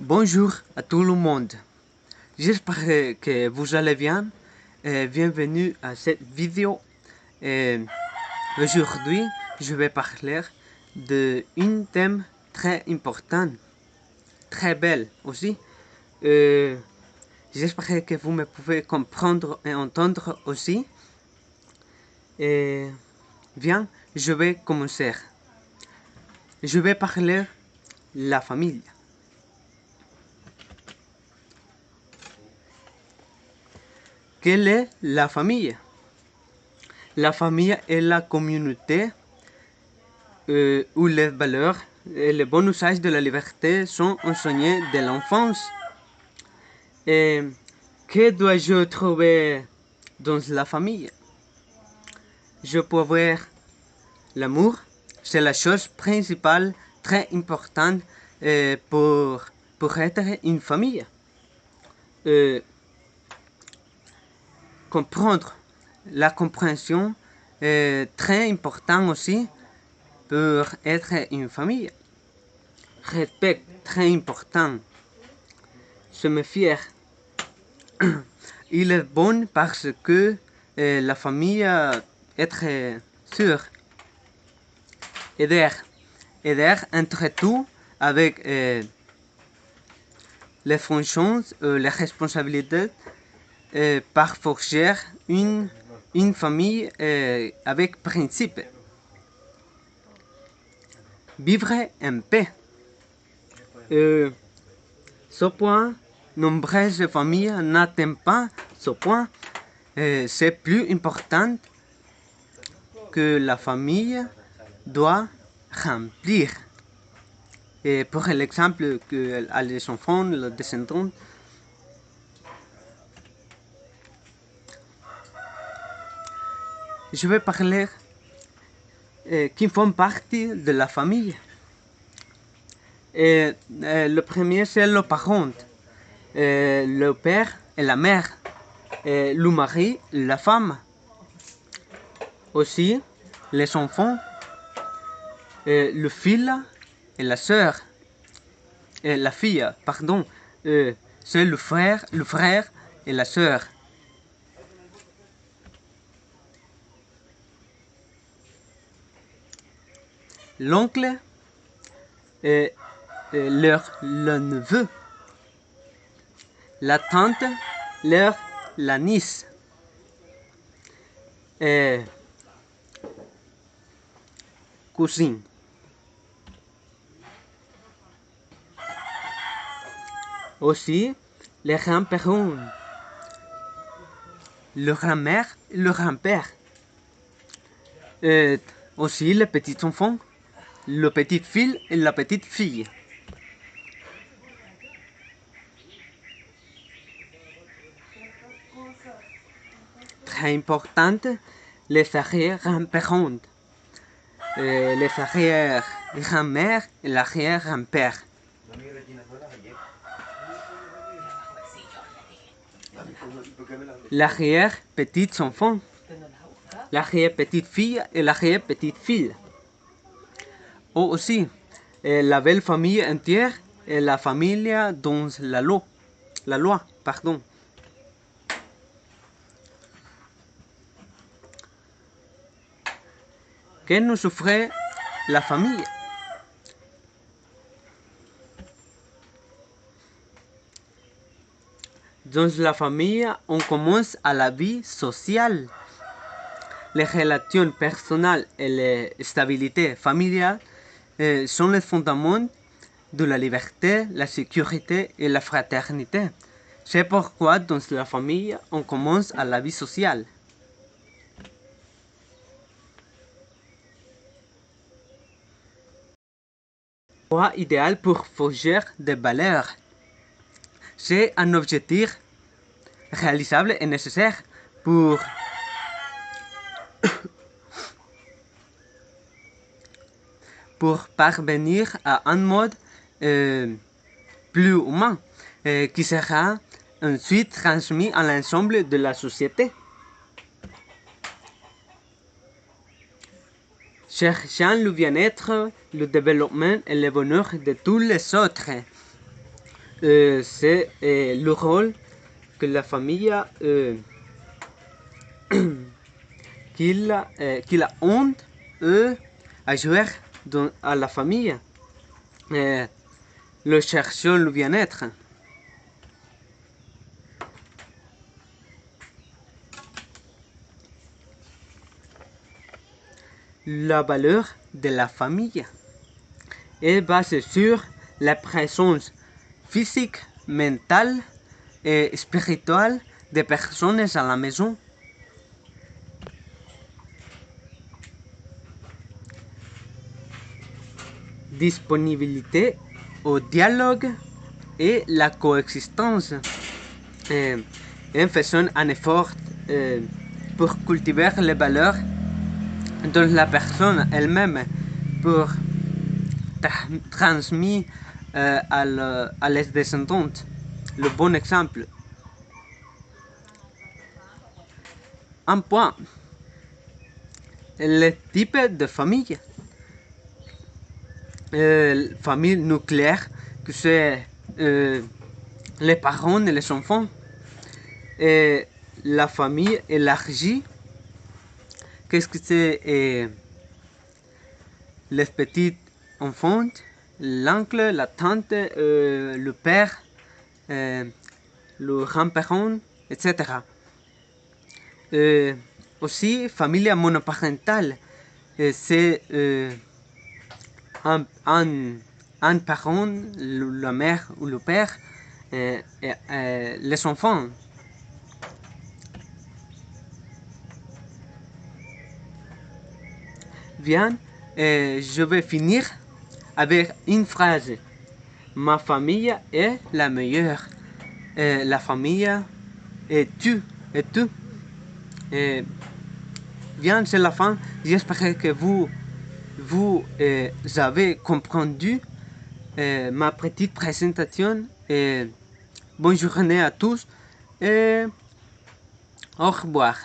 Bonjour à tout le monde. J'espère que vous allez bien. Bienvenue à cette vidéo. Aujourd'hui, je vais parler d'un thème très important, très belle aussi. J'espère que vous me pouvez comprendre et entendre aussi. Bien, je vais commencer. Je vais parler de la famille. Quelle est la famille? La famille est la communauté où les valeurs et le bon usage de la liberté sont enseignés dès l'enfance. Et que dois-je trouver dans la famille? Je peux voir l'amour, c'est la chose principale, très importante pour être une famille. Comprendre la compréhension est très important aussi pour être une famille. Respect, très important. Je me fier. Il est bon parce que la famille est très sûre. Aider entre tout avec les fonctions, les responsabilités par forger une famille avec principe. Vivre en paix. Ce point, nombreuses familles n'atteignent pas ce point. C'est plus important que la famille doit remplir. Et pour l'exemple que les enfants, les descendants, je vais parler qui font partie de la famille. Le premier, c'est le parent, le père et la mère, le mari, la femme. Aussi, les enfants, le fils et la sœur, la fille, pardon, c'est le frère et la sœur. L'oncle, le neveu. La tante, la nièce. Cousin. Aussi, les grands-parents, le grand-mère, le grand-père. Aussi, les petits-enfants, le petit-fils et la petite-fille. Très importante, les arrière-grands-parents, les arrière-grand-mères et l'arrière-grand-père. L'arrière-petits-enfants, l'arrière-petite-fille et l'arrière-petite-fille. Aussi, la belle famille entière et la famille dans la loi, pardon. Que nous offre la famille? Dans la famille, on commence à la vie sociale. Les relations personnelles et les stabilités familiales sont les fondements de la liberté, la sécurité et la fraternité. C'est pourquoi dans la famille, on commence à la vie sociale. Loi idéal pour forger des valeurs. C'est un objectif réalisable et nécessaire pour parvenir à un mode plus humain qui sera ensuite transmis à l'ensemble de la société. Cherchant le bien-être, le développement et le bonheur de tous les autres. c'est le rôle que la famille qu'il a honte à jouer à la famille, le cherchant le bien-être. La valeur de la famille est basée sur la présence physique, mentale et spirituelle des personnes à la maison. Disponibilité au dialogue et la coexistence, en faisant un effort pour cultiver les valeurs de la personne elle-même, pour transmettre à les descendants le bon exemple. Un point, le type de famille. Famille nucléaire, que c'est les parents et les enfants. Et la famille élargie, qu'est-ce que c'est les petits enfants, l'oncle, la tante, le père, le grand-parent, etc. Aussi, famille monoparentale, c'est un parent, la mère ou le père, les enfants. Bien, je vais finir avec une phrase. Ma famille est la meilleure. La famille est tu. Bien, c'est la fin. J'espère que vous avez compris ma petite présentation. Bonne journée à tous et au revoir.